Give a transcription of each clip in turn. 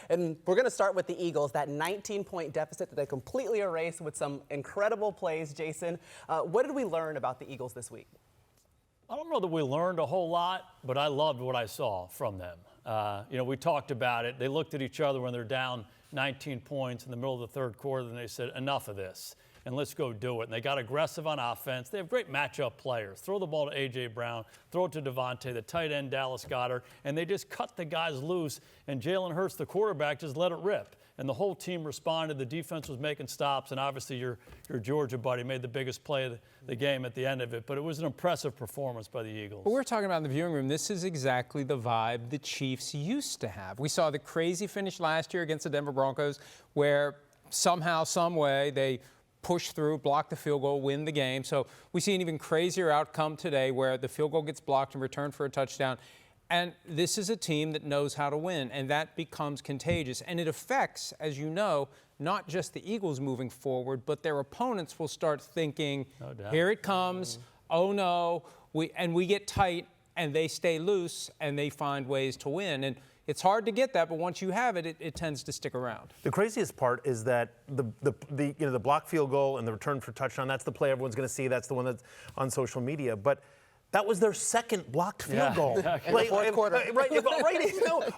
And we're going to start with the Eagles, that 19-point deficit that they completely erased with some incredible plays. Jason, what did we learn about the Eagles this week? I don't know that we learned a whole lot, but I loved what I saw from them. We talked about it. They looked at each other when they're down 19 points in the middle of the third quarter, and they said, enough of this, and let's go do it. And they got aggressive on offense. They have great matchup players. Throw the ball to A.J. Brown, throw it to Devontae, the tight end Dallas Goedert, and they just cut the guys loose, and Jalen Hurts, the quarterback, just let it rip. And the whole team responded. The defense was making stops, and obviously your Georgia buddy made the biggest play of the game at the end of it. But it was an impressive performance by the Eagles. But we're talking about in the viewing room, this is exactly the vibe the Chiefs used to have. We saw the crazy finish last year against the Denver Broncos where somehow, some way, they push through, block the field goal, win the game. So we see an even crazier outcome today where the field goal gets blocked and returned for a touchdown. And this is a team that knows how to win, and that becomes contagious. And it affects, as you know, not just the Eagles moving forward, but their opponents will start thinking, here it comes, oh no, we get tight, and they stay loose, and they find ways to win. And it's hard to get that, but once you have it, it tends to stick around. The craziest part is that the block field goal and the return for touchdown, that's the play everyone's going to see. That's the one that's on social media. But that was their second blocked field goal. In the fourth quarter. Right.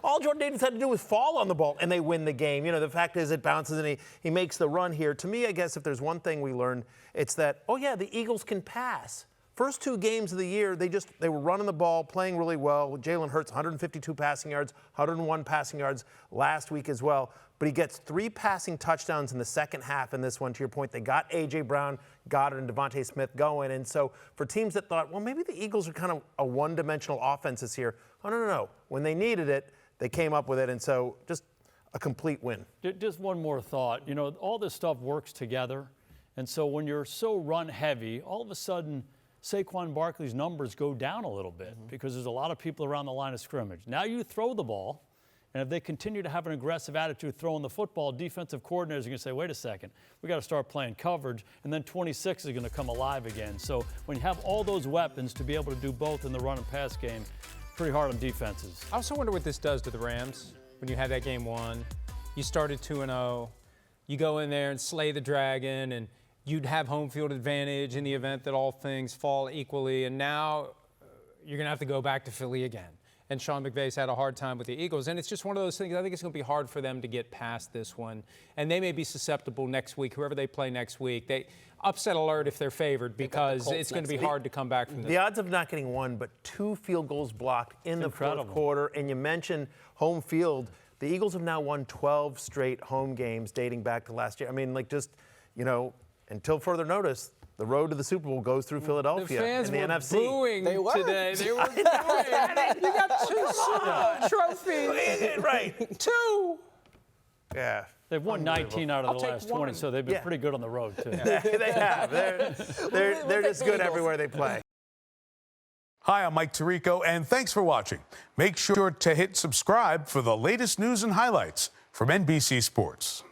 All Jordan Davis had to do was fall on the ball, and they win the game. The fact is it bounces, and he makes the run here. To me, I guess if there's one thing we learned, it's that, the Eagles can pass. First two games of the year, they were running the ball, playing really well. Jalen Hurts, 152 passing yards, 101 passing yards last week as well. But he gets 3 passing touchdowns in the second half in this one. To your point, they got A.J. Brown, Goddard, and Devontae Smith going. And so for teams that thought, well, maybe the Eagles are kind of a one-dimensional offense this year. Oh, no. When they needed it, they came up with it. And so just a complete win. Just one more thought. All this stuff works together. And so when you're so run-heavy, all of a sudden – Saquon Barkley's numbers go down a little bit because there's a lot of people around the line of scrimmage. Now you throw the ball, and if they continue to have an aggressive attitude throwing the football, defensive coordinators are going to say, wait a second, we got to start playing coverage, and then 26 is going to come alive again. So when you have all those weapons to be able to do both in the run and pass game, pretty hard on defenses. I also wonder what this does to the Rams when you had that game won. You started 2-0. You go in there and slay the dragon, and you'd have home field advantage in the event that all things fall equally, and now you're going to have to go back to Philly again. And Sean McVay's had a hard time with the Eagles, and it's just one of those things. I think it's going to be hard for them to get past this one, and they may be susceptible next week, whoever they play next week. They upset alert if they're favored because it's going to be hard to come back from this. The odds of not getting one, but 2 field goals blocked in the fourth quarter, and you mentioned home field. The Eagles have now won 12 straight home games dating back to last year. I mean, until further notice, the road to the Super Bowl goes through Philadelphia in the NFC. Booing they were today. They were booing. You got 2 Super Bowl trophies. Right. 2. Yeah. They've won 19 out of the last 20, so they've been pretty good on the road, too. They have. They're just good everywhere they play. Hi, I'm Mike Tirico, and thanks for watching. Make sure to hit subscribe for the latest news and highlights from NBC Sports.